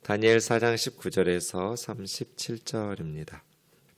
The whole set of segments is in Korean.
다니엘 4장 19절에서 37절입니다.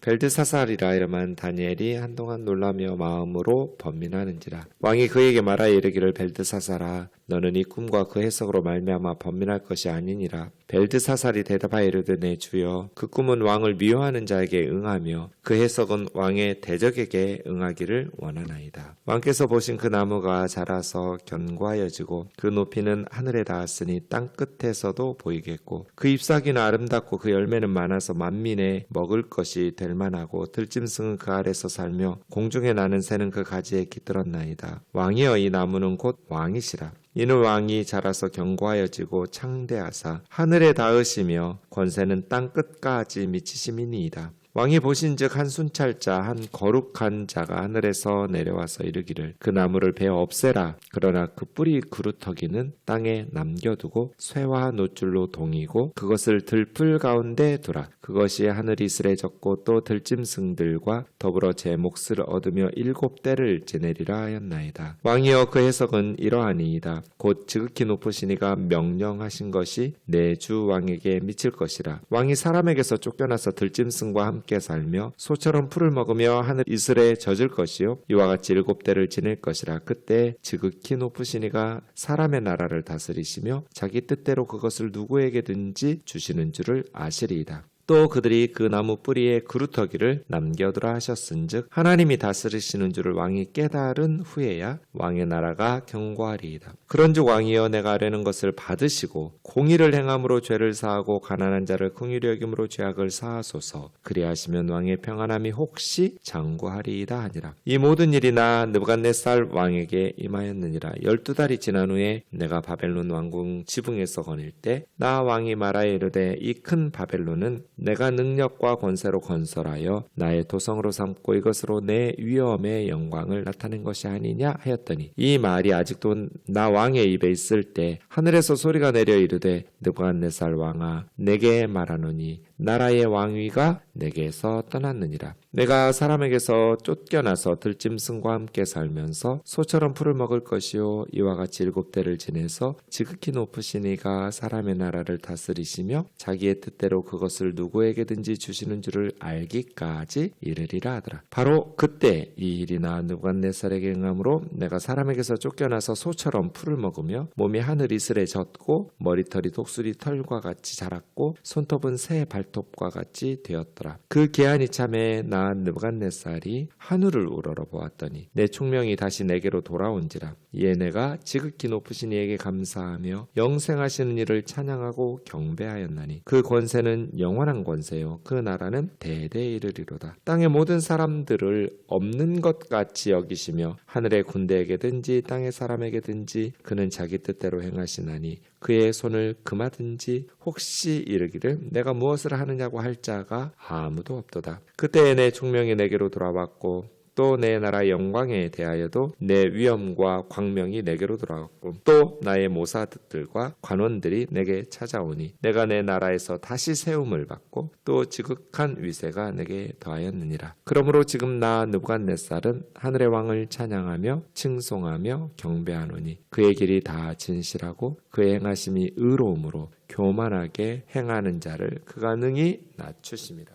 벨드사살이라 이름한 다니엘이 한동안 놀라며 마음으로 번민하는지라. 왕이 그에게 말하여 이르기를, 벨드사살아, 너는 이 꿈과 그 해석으로 말미암아 번민할 것이 아니니라. 벨드사살이 대답하여 이르되, 내 주여, 그 꿈은 왕을 미워하는 자에게 응하며 그 해석은 왕의 대적에게 응하기를 원하나이다. 왕께서 보신 그 나무가 자라서 견고하여지고 그 높이는 하늘에 닿았으니 땅 끝에서도 보이겠고 그 잎사귀는 아름답고 그 열매는 많아서 만민의 먹을 것이 될 만하고 들짐승은 그 아래서 살며 공중에 나는 새는 그 가지에 깃들었나이다. 왕이여, 이 나무는 곧 왕이시라. 이는 왕이 자라서 견고하여지고 창대하사 하늘에 닿으시며 권세는 땅 끝까지 미치심이니이다. 왕이 보신즉 한 순찰자 한 거룩한 자가 하늘에서 내려와서 이르기를, 그 나무를 베어 없애라. 그러나 그 뿌리 그루터기는 땅에 남겨두고 쇠와 노줄로 동이고 그것을 들풀 가운데 두라. 그것이 하늘이 쓰레졌고 또 들짐승들과 더불어 제 몫을 얻으며 7대를 지내리라 하였나이다. 왕이여, 그 해석은 이러하니이다. 곧 지극히 높으시니가 명령하신 것이 내 주 왕에게 미칠 것이라. 왕이 사람에게서 쫓겨나서 들짐승과 함께 살며 소처럼 풀을 먹으며 하늘 이슬에 젖을 것이요 이와 같이 7대를 지낼 것이라. 그때 지극히 높으시니가 사람의 나라를 다스리시며 자기 뜻대로 그것을 누구에게든지 주시는 줄을 아시리이다. 또 그들이 그 나무 뿌리에 그루터기를 남겨두라 하셨은즉 하나님이 다스리시는 줄을 왕이 깨달은 후에야 왕의 나라가 견고하리이다. 그런즉 왕이여, 내가 아뢰는 것을 받으시고 공의를 행함으로 죄를 사하고 가난한 자를 긍휼히 여김으로 죄악을 사하소서. 그리하시면 왕의 평안함이 혹시 장구하리이다 하니라. 이 모든 일이 나 느부갓네살 왕에게 임하였느니라. 12달이 지난 후에 내가 바벨론 왕궁 지붕에서 거닐 때 나 왕이 말하여 이르되, 이 큰 바벨론은 내가 능력과 권세로 건설하여 나의 도성으로 삼고 이것으로 내 위엄의 영광을 나타낸 것이 아니냐 하였더니, 이 말이 아직도 나 왕의 입에 있을 때 하늘에서 소리가 내려 이르되, 느부갓네살 왕아, 내게 말하노니 나라의 왕위가 내게서 떠났느니라. 내가 사람에게서 쫓겨나서 들짐승과 함께 살면서 소처럼 풀을 먹을 것이요 이와 같이 7대를 지내서 지극히 높으시니가 사람의 나라를 다스리시며 자기의 뜻대로 그것을 누구에게든지 주시는 줄을 알기까지 이르리라 하더라. 바로 그때 이 일이 나 느부갓네살에게 응함으로 내가 사람에게서 쫓겨나서 소처럼 풀을 먹으며 몸이 하늘 이슬에 젖고 머리털이 독수리 털과 같이 자랐고 손톱은 새 발톱과 같이 되었더라. 그 기한이 참에 나 느부갓네살이 하늘을 우러러보았더니 내 총명이 다시 내게로 돌아온지라. 이에 내가 지극히 높으신 이에게 감사하며 영생하시는 이를 찬양하고 경배하였나니 그 권세는 영원한 권세요 그 나라는 대대에 이르리로다. 땅의 모든 사람들을 없는 것 같이 여기시며 하늘의 군대에게든지 땅의 사람에게든지 그는 자기 뜻대로 행하시나니 그의 손을 금하든지 혹시 이르기를 내가 무엇을 하느냐고 할 자가 아무도 없도다. 그때에 내 총명이 내게로 돌아왔고 또 내 나라의 영광에 대하여도 내 위엄과 광명이 내게로 돌아왔고 또 나의 모사들과 관원들이 내게 찾아오니 내가 내 나라에서 다시 세움을 받고 또 지극한 위세가 내게 더하였느니라. 그러므로 지금 나 느부갓네살은 하늘의 왕을 찬양하며 칭송하며 경배하노니 그의 길이 다 진실하고 그의 행하심이 의로움으로 교만하게 행하는 자를 그가 능히 낮추심이라.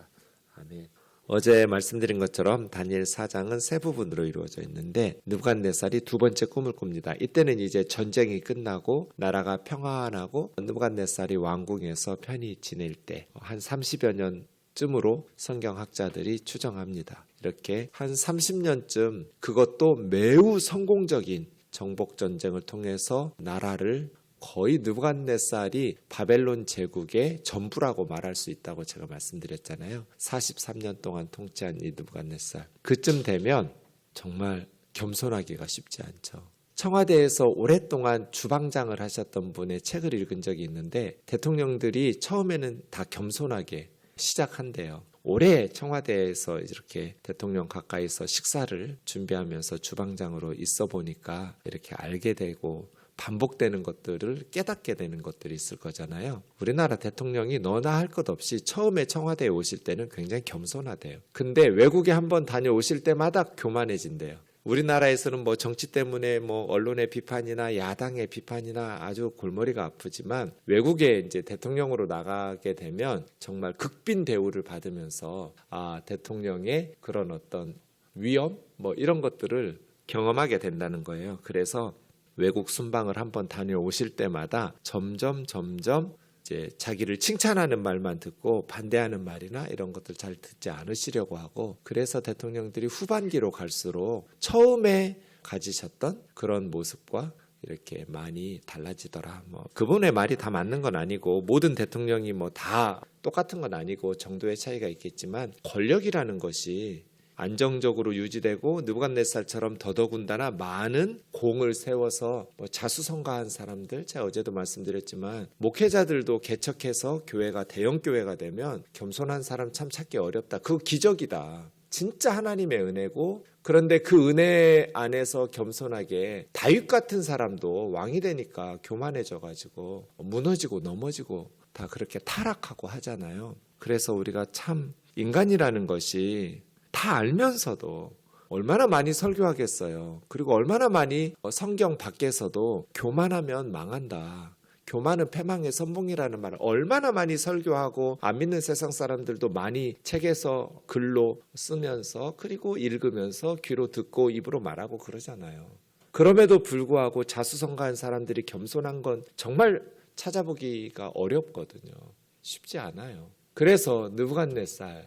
아멘. 어제 말씀드린 것처럼 다니엘 4장은 세 부분으로 이루어져 있는데 느부갓네살이 두 번째 꿈을 꿉니다. 이때는 이제 전쟁이 끝나고 나라가 평안하고 느부갓네살이 왕궁에서 편히 지낼 때 한 30여 년쯤으로 성경학자들이 추정합니다. 이렇게 한 30년쯤 그것도 매우 성공적인 정복전쟁을 통해서 나라를 거의 느부갓네살이 바벨론 제국의 전부라고 말할 수 있다고 제가 말씀드렸잖아요. 43년 동안 통치한 이 느부갓네살. 그쯤 되면 정말 겸손하기가 쉽지 않죠. 청와대에서 오랫동안 주방장을 하셨던 분의 책을 읽은 적이 있는데 대통령들이 처음에는 다 겸손하게 시작한대요. 오래 청와대에서 이렇게 대통령 가까이서 식사를 준비하면서 주방장으로 있어 보니까 이렇게 알게 되고 반복되는 것들을 깨닫게 되는 것들이 있을 거잖아요. 우리나라 대통령이 너나 할 것 없이 처음에 청와대에 오실 때는 굉장히 겸손하대요. 근데 외국에 한번 다녀오실 때마다 교만해진대요. 우리나라에서는 뭐 정치 때문에 뭐 언론의 비판이나 야당의 비판이나 아주 골머리가 아프지만 외국에 이제 대통령으로 나가게 되면 정말 극빈 대우를 받으면서 대통령의 그런 어떤 위엄 뭐 이런 것들을 경험하게 된다는 거예요. 그래서 외국 순방을 한번 다녀오실 때마다 점점 이제 자기를 칭찬하는 말만 듣고 반대하는 말이나 이런 것들 잘 듣지 않으시려고 하고, 그래서 대통령들이 후반기로 갈수록 처음에 가지셨던 그런 모습과 이렇게 많이 달라지더라. 뭐 그분의 말이 다 맞는 건 아니고 모든 대통령이 뭐 다 똑같은 건 아니고 정도의 차이가 있겠지만, 권력이라는 것이 안정적으로 유지되고 느부갓네살처럼 더더군다나 많은 공을 세워서 뭐 자수성가한 사람들, 제가 어제도 말씀드렸지만 목회자들도 개척해서 교회가 대형 교회가 되면 겸손한 사람 참 찾기 어렵다. 그거 기적이다. 진짜 하나님의 은혜고, 그런데 그 은혜 안에서 겸손하게 다윗 같은 사람도 왕이 되니까 교만해져 가지고 무너지고 넘어지고 다 그렇게 타락하고 하잖아요. 그래서 우리가 참 인간이라는 것이 다 알면서도 얼마나 많이 설교하겠어요. 그리고 얼마나 많이 성경 밖에서도 교만하면 망한다, 교만은 패망의 선봉이라는 말을 얼마나 많이 설교하고 안 믿는 세상 사람들도 많이 책에서 글로 쓰면서 그리고 읽으면서 귀로 듣고 입으로 말하고 그러잖아요. 그럼에도 불구하고 자수성가한 사람들이 겸손한 건 정말 찾아보기가 어렵거든요. 쉽지 않아요. 그래서 느부갓네살,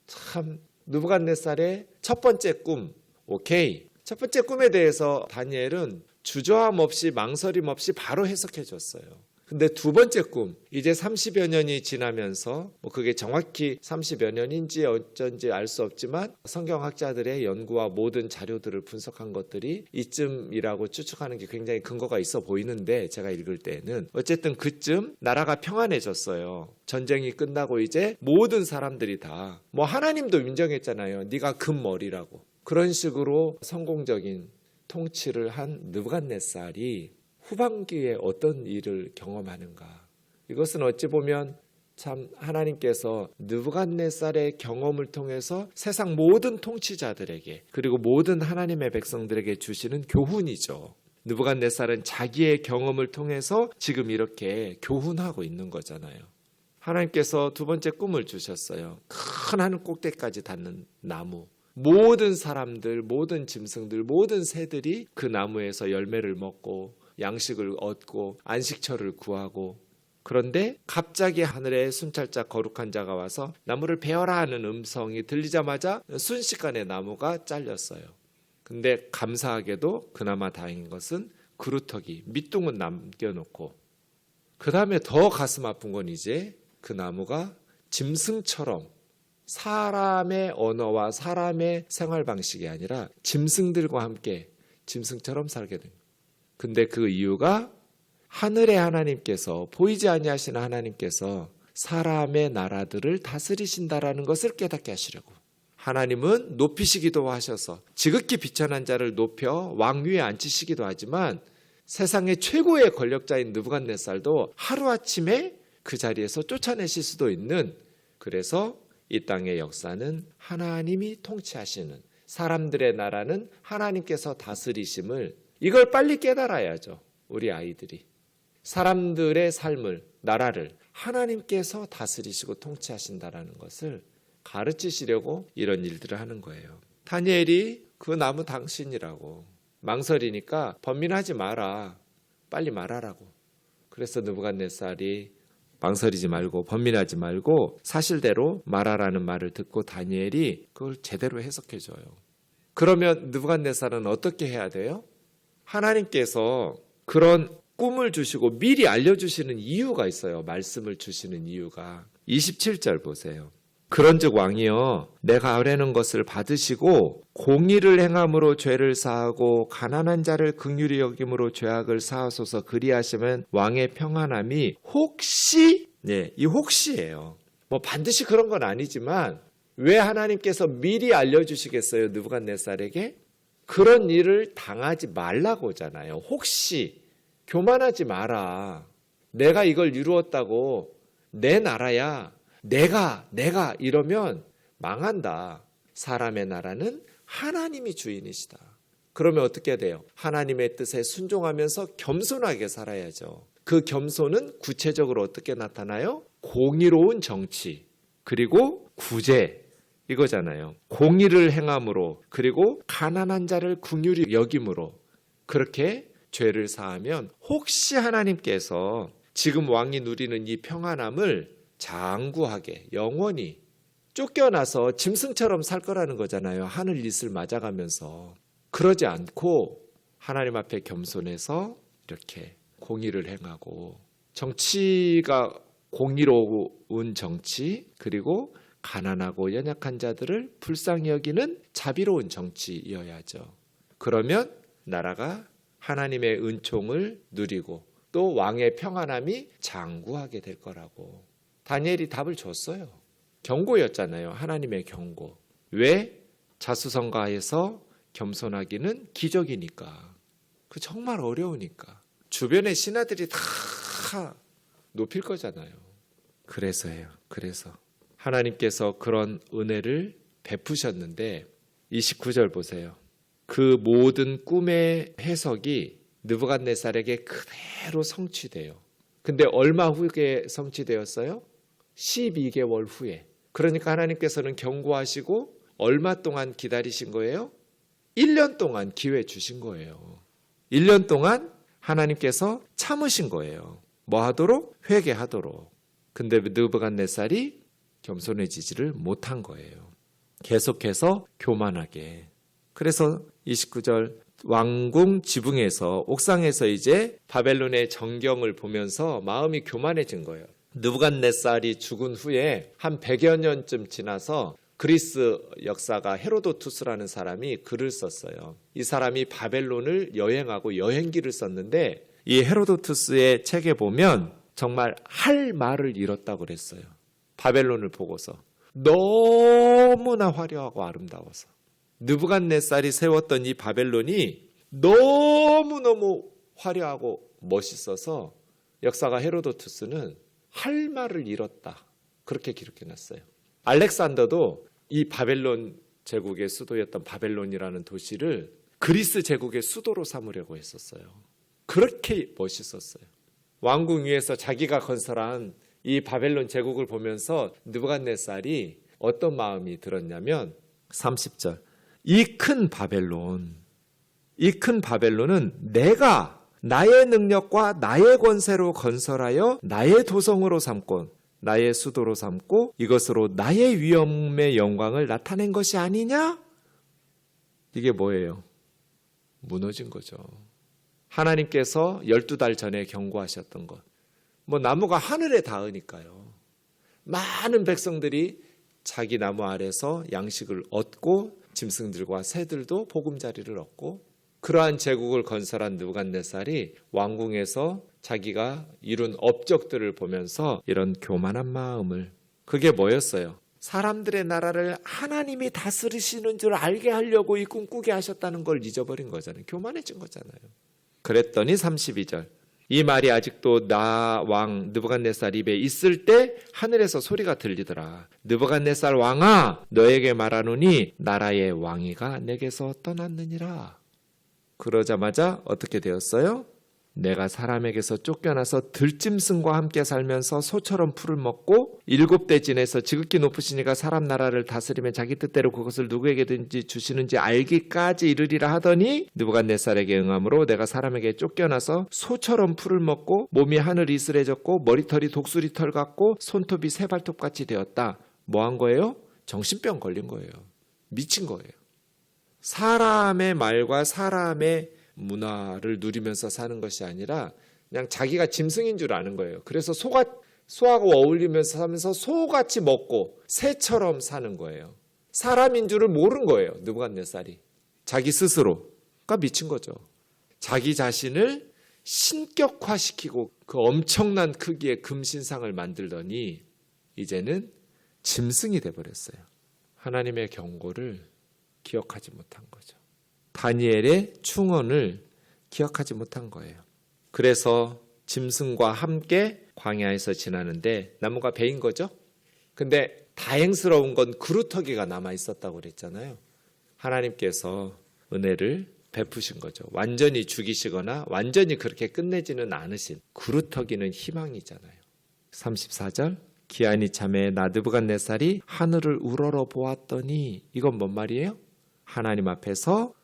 참 느부갓네살의 첫 번째 꿈, 오케이. 첫 번째 꿈에 대해서 다니엘은 주저함 없이 망설임 없이 바로 해석해 줬어요. 근데 두 번째 꿈, 이제 30여 년이 지나면서 뭐 그게 정확히 30여 년인지 어쩐지 알 수 없지만 성경학자들의 연구와 모든 자료들을 분석한 것들이 이쯤이라고 추측하는 게 굉장히 근거가 있어 보이는데, 제가 읽을 때는 어쨌든 그쯤 나라가 평안해졌어요. 전쟁이 끝나고 이제 모든 사람들이 다 뭐 하나님도 인정했잖아요. 네가 금머리라고. 그런 식으로 성공적인 통치를 한 느부갓네살이 후반기에 어떤 일을 경험하는가. 이것은 어찌 보면 참 하나님께서 느부갓네살의 경험을 통해서 세상 모든 통치자들에게 그리고 모든 하나님의 백성들에게 주시는 교훈이죠. 느부갓네살은 자기의 경험을 통해서 지금 이렇게 교훈하고 있는 거잖아요. 하나님께서 두 번째 꿈을 주셨어요. 큰 하늘 꼭대기까지 닿는 나무. 모든 사람들, 모든 짐승들, 모든 새들이 그 나무에서 열매를 먹고 양식을 얻고 안식처를 구하고, 그런데 갑자기 하늘에 순찰자 거룩한 자가 와서 나무를 베어라 하는 음성이 들리자마자 순식간에 나무가 잘렸어요. 근데 감사하게도 그나마 다행인 것은 그루터기, 밑둥은 남겨놓고, 그 다음에 더 가슴 아픈 건 이제 그 나무가 짐승처럼 사람의 언어와 사람의 생활 방식이 아니라 짐승들과 함께 짐승처럼 살게 됩니다. 근데 그 이유가 하늘의 하나님께서, 보이지 아니하시는 하나님께서 사람의 나라들을 다스리신다라는 것을 깨닫게 하시려고. 하나님은 높이시기도 하셔서 지극히 비천한 자를 높여 왕위에 앉히시기도 하지만 세상의 최고의 권력자인 느부갓네살도 하루아침에 그 자리에서 쫓아내실 수도 있는, 그래서 이 땅의 역사는 하나님이 통치하시는, 사람들의 나라는 하나님께서 다스리심을, 이걸 빨리 깨달아야죠. 우리 아이들이 사람들의 삶을, 나라를 하나님께서 다스리시고 통치하신다라는 것을 가르치시려고 이런 일들을 하는 거예요. 다니엘이 그 나무 당신이라고 망설이니까 번민하지 마라, 빨리 말하라고. 그래서 느부갓네살이 망설이지 말고 번민하지 말고 사실대로 말하라는 말을 듣고 다니엘이 그걸 제대로 해석해줘요. 그러면 느부갓네살은 어떻게 해야 돼요? 하나님께서 그런 꿈을 주시고 미리 알려주시는 이유가 있어요. 말씀을 주시는 이유가. 27절 보세요. 그런즉 왕이여, 내가 아뢰는 것을 받으시고 공의를 행함으로 죄를 사하고 가난한 자를 긍휼히 여김으로 죄악을 사하소서. 그리하시면 왕의 평안함이 혹시, 이 혹시예요. 뭐 반드시 그런 건 아니지만 왜 하나님께서 미리 알려주시겠어요? 느부갓네살에게 그런 일을 당하지 말라고잖아요. 혹시 교만하지 마라. 내가 이걸 이루었다고 내 나라야, 내가 이러면 망한다. 사람의 나라는 하나님이 주인이시다. 그러면 어떻게 돼요? 하나님의 뜻에 순종하면서 겸손하게 살아야죠. 그 겸손은 구체적으로 어떻게 나타나요? 공의로운 정치, 그리고 구제, 이거잖아요. 공의를 행함으로, 그리고 가난한 자를 긍휼히 여김으로, 그렇게 죄를 사하면 혹시 하나님께서 지금 왕이 누리는 이 평안함을 장구하게 영원히 쫓겨나서 짐승처럼 살 거라는 거잖아요. 하늘 이슬 맞아가면서. 그러지 않고 하나님 앞에 겸손해서 이렇게 공의를 행하고, 정치가 공의로운 정치, 그리고 가난하고 연약한 자들을 불쌍히 여기는 자비로운 정치여야죠. 그러면 나라가 하나님의 은총을 누리고 또 왕의 평안함이 장구하게 될 거라고 다니엘이 답을 줬어요. 경고였잖아요. 하나님의 경고. 왜? 자수성가해서 겸손하기는 기적이니까. 그 정말 어려우니까. 주변의 신하들이 다 높일 거잖아요. 그래서예요. 그래서 하나님께서 그런 은혜를 베푸셨는데 29절 보세요. 그 모든 꿈의 해석이 느부갓네살에게 그대로 성취돼요. 근데 얼마 후에 성취되었어요? 12개월 후에. 그러니까 하나님께서는 경고하시고 얼마 동안 기다리신 거예요? 1년 동안 기회 주신 거예요. 1년 동안 하나님께서 참으신 거예요. 뭐 하도록? 회개하도록. 근데 느부갓네살이 겸손해지지를 못한 거예요. 계속해서 교만하게. 그래서 29절 왕궁 지붕에서 옥상에서 이제 바벨론의 정경을 보면서 마음이 교만해진 거예요. 느부갓네살이 죽은 후에 한 100여 년쯤 지나서 그리스 역사가 헤로도투스라는 사람이 글을 썼어요. 이 사람이 바벨론을 여행하고 여행기를 썼는데 이 헤로도투스의 책에 보면 정말 할 말을 잃었다고 그랬어요. 바벨론을 보고서 너무나 화려하고 아름다워서 느부갓네살이 세웠던 이 바벨론이 너무너무 화려하고 멋있어서 역사가 헤로도투스는 할 말을 잃었다, 그렇게 기록해놨어요. 알렉산더도 이 바벨론 제국의 수도였던 바벨론이라는 도시를 그리스 제국의 수도로 삼으려고 했었어요. 그렇게 멋있었어요. 왕궁 위에서 자기가 건설한 이 바벨론 제국을 보면서 느부갓네살이 어떤 마음이 들었냐면 30절 이 큰 바벨론은 내가 나의 능력과 나의 권세로 건설하여 나의 도성으로 삼고 나의 수도로 삼고 이것으로 나의 위엄의 영광을 나타낸 것이 아니냐? 이게 뭐예요? 무너진 거죠. 하나님께서 12달 전에 경고하셨던 것. 뭐 나무가 하늘에 닿으니까요. 많은 백성들이 자기 나무 아래서 양식을 얻고 짐승들과 새들도 보금자리를 얻고, 그러한 제국을 건설한 느부갓네살이 왕궁에서 자기가 이룬 업적들을 보면서 이런 교만한 마음을, 그게 뭐였어요? 사람들의 나라를 하나님이 다스리시는 줄 알게 하려고 이 꿈꾸게 하셨다는 걸 잊어버린 거잖아요. 교만해진 거잖아요. 그랬더니 32절 이 말이 아직도 나 왕 느부갓네살 입에 있을 때 하늘에서 소리가 들리더라. 느부갓네살 왕아, 너에게 말하노니 나라의 왕위가 내게서 떠났느니라. 그러자마자 어떻게 되었어요? 내가 사람에게서 쫓겨나서 들짐승과 함께 살면서 소처럼 풀을 먹고 7대 진에서 지극히 높으시니가 사람 나라를 다스리면 자기 뜻대로 그것을 누구에게든지 주시는지 알기까지 이르리라 하더니 느부갓네살에게 응함으로 내가 사람에게 쫓겨나서 소처럼 풀을 먹고 몸이 하늘 이슬해졌고 머리털이 독수리 털 같고 손톱이 새발톱같이 되었다. 뭐 한 거예요? 정신병 걸린 거예요. 미친 거예요. 사람의 말과 사람의 문화를 누리면서 사는 것이 아니라 그냥 자기가 짐승인 줄 아는 거예요. 그래서 소하고 어울리면서 사면서 소같이 먹고 새처럼 사는 거예요. 사람인 줄을 모른 거예요. 느부갓네살이. 자기 스스로가 미친 거죠. 자기 자신을 신격화시키고 그 엄청난 크기의 금신상을 만들더니 이제는 짐승이 돼버렸어요. 하나님의 경고를 기억하지 못한 거죠. 다니엘의 충언을 기억하지 못한 거예요. 그래서 짐승과 함께 광야에서 지나는데 나무가 베인 거죠. 근데 다행스러운 건 그루터기가 남아 있었다고 그랬잖아요. 하나님께서 은혜를 베푸신 거죠. 완전히 죽이시거나 완전히 그렇게 끝내지는 않으신, 그루터기는 희망이잖아요. 34절, 기한이 참에 나드부갓네살이 하늘을 우러러 보았더니, 이건 뭔 말이에요? 하나님 앞에서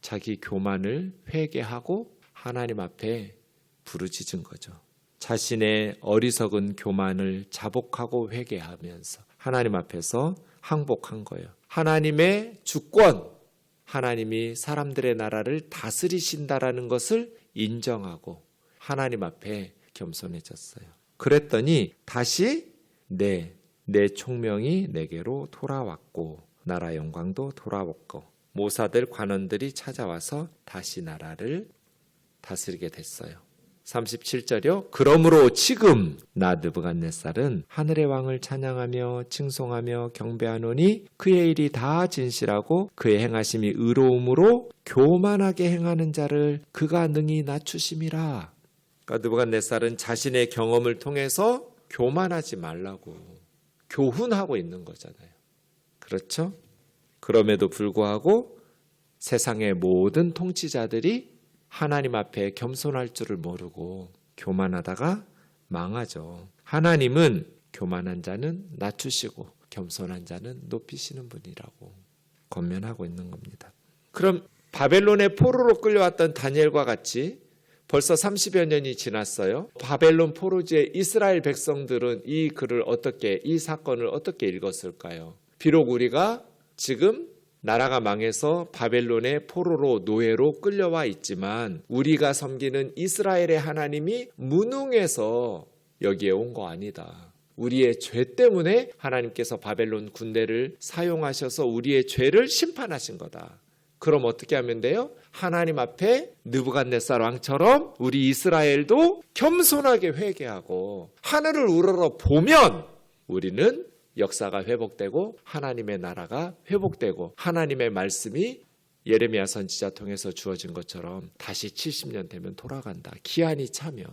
자기 교만을 회개하고 하나님 앞에 부르짖은 거죠. 자신의 어리석은 교만을 자복하고 회개하면서 하나님 앞에서 항복한 거예요. 하나님의 주권, 하나님이 사람들의 나라를 다스리신다라는 것을 인정하고 하나님 앞에 겸손해졌어요. 그랬더니 다시 내 총명이 내게로 돌아왔고 나라 영광도 돌아왔고 모사들 관원들이 찾아와서 다시 나라를 다스리게 됐어요. 37절이요. 그러므로 지금 나드부갓네살은 하늘의 왕을 찬양하며 칭송하며 경배하노니 그의 일이 다 진실하고 그의 행하심이 의로움으로 교만하게 행하는 자를 그가 능히 낮추심이라. 나드부갓네살은 자신의 경험을 통해서 교만하지 말라고 교훈하고 있는 거잖아요. 그렇죠? 그럼에도 불구하고 세상의 모든 통치자들이 하나님 앞에 겸손할 줄을 모르고 교만하다가 망하죠. 하나님은 교만한 자는 낮추시고 겸손한 자는 높이시는 분이라고 권면하고 있는 겁니다. 그럼 바벨론의 포로로 끌려왔던 다니엘과 같이 벌써 30여 년이 지났어요. 바벨론 포로지의 이스라엘 백성들은 이 글을 어떻게, 이 사건을 어떻게 읽었을까요? 비록 우리가 지금 나라가 망해서 바벨론의 포로로 노예로 끌려와 있지만 우리가 섬기는 이스라엘의 하나님이 무능해서 여기에 온 거 아니다. 우리의 죄 때문에 하나님께서 바벨론 군대를 사용하셔서 우리의 죄를 심판하신 거다. 그럼 어떻게 하면 돼요? 하나님 앞에 느부갓네살 왕처럼 우리 이스라엘도 겸손하게 회개하고 하늘을 우러러 보면 우리는 역사가 회복되고 하나님의 나라가 회복되고 하나님의 말씀이 예레미야 선지자 통해서 주어진 것처럼 다시 70년 되면 돌아간다. 기한이 차면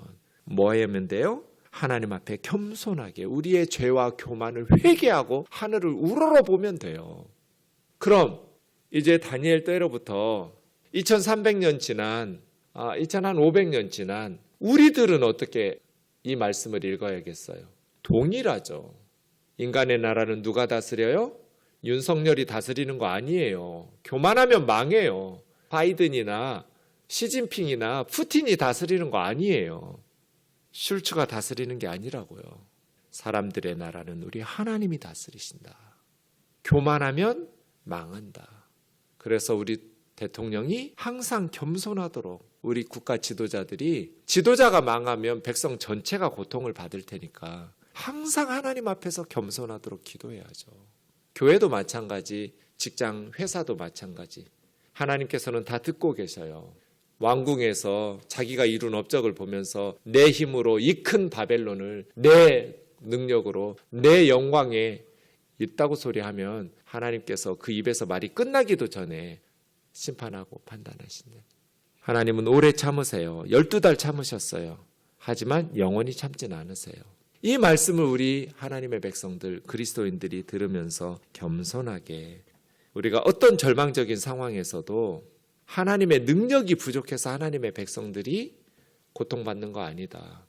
뭐 하면 돼요? 하나님 앞에 겸손하게 우리의 죄와 교만을 회개하고 하늘을 우러러 보면 돼요. 그럼 이제 다니엘 때로부터 2300년 지난 2500년 지난 우리들은 어떻게 이 말씀을 읽어야겠어요? 동일하죠. 인간의 나라는 누가 다스려요? 윤석열이 다스리는 거 아니에요. 교만하면 망해요. 바이든이나 시진핑이나 푸틴이 다스리는 거 아니에요. 슐츠가 다스리는 게 아니라고요. 사람들의 나라는 우리 하나님이 다스리신다. 교만하면 망한다. 그래서 우리 대통령이 항상 겸손하도록 우리 국가 지도자들이 지도자가 망하면 백성 전체가 고통을 받을 테니까 항상 하나님 앞에서 겸손하도록 기도해야죠. 교회도 마찬가지, 직장, 회사도 마찬가지. 하나님께서는 다 듣고 계셔요. 왕궁에서 자기가 이룬 업적을 보면서 내 힘으로 이 큰 바벨론을 내 능력으로 내 영광에 있다고 소리하면 하나님께서 그 입에서 말이 끝나기도 전에 심판하고 판단하신다. 하나님은 오래 참으세요. 12달 참으셨어요. 하지만 영원히 참진 않으세요. 이 말씀을 우리 하나님의 백성들, 그리스도인들이 들으면서 겸손하게 우리가 어떤 절망적인 상황에서도 하나님의 능력이 부족해서 하나님의 백성들이 고통받는 거 아니다.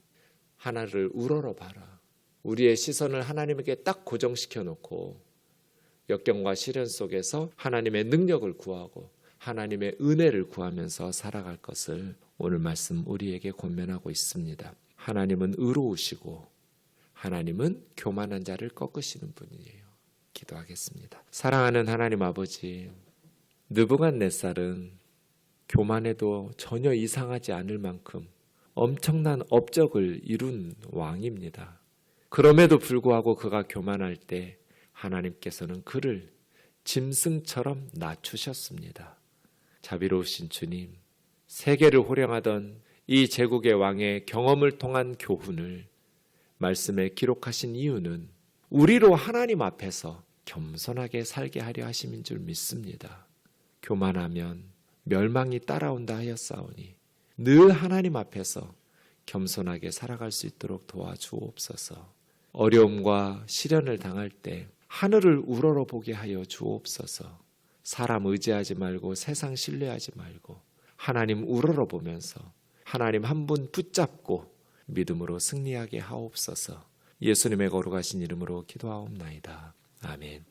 하나를 우러러 봐라. 우리의 시선을 하나님에게 딱 고정시켜 놓고 역경과 시련 속에서 하나님의 능력을 구하고 하나님의 은혜를 구하면서 살아갈 것을 오늘 말씀 우리에게 권면하고 있습니다. 하나님은 의로우시고 하나님은 교만한 자를 꺾으시는 분이에요. 기도하겠습니다. 사랑하는 하나님 아버지, 느부갓네살은 교만해도 전혀 이상하지 않을 만큼 엄청난 업적을 이룬 왕입니다. 그럼에도 불구하고 그가 교만할 때 하나님께서는 그를 짐승처럼 낮추셨습니다. 자비로우신 주님, 세계를 호령하던 이 제국의 왕의 경험을 통한 교훈을 말씀에 기록하신 이유는 우리로 하나님 앞에서 겸손하게 살게 하려 하심인 줄 믿습니다. 교만하면 멸망이 따라온다 하였사오니 늘 하나님 앞에서 겸손하게 살아갈 수 있도록 도와주옵소서. 어려움과 시련을 당할 때 하늘을 우러러 보게 하여 주옵소서. 사람 의지하지 말고 세상 신뢰하지 말고 하나님 우러러보면서 하나님 한 분 붙잡고 믿음으로 승리하게 하옵소서. 예수님의 거룩하신 이름으로 기도하옵나이다. 아멘.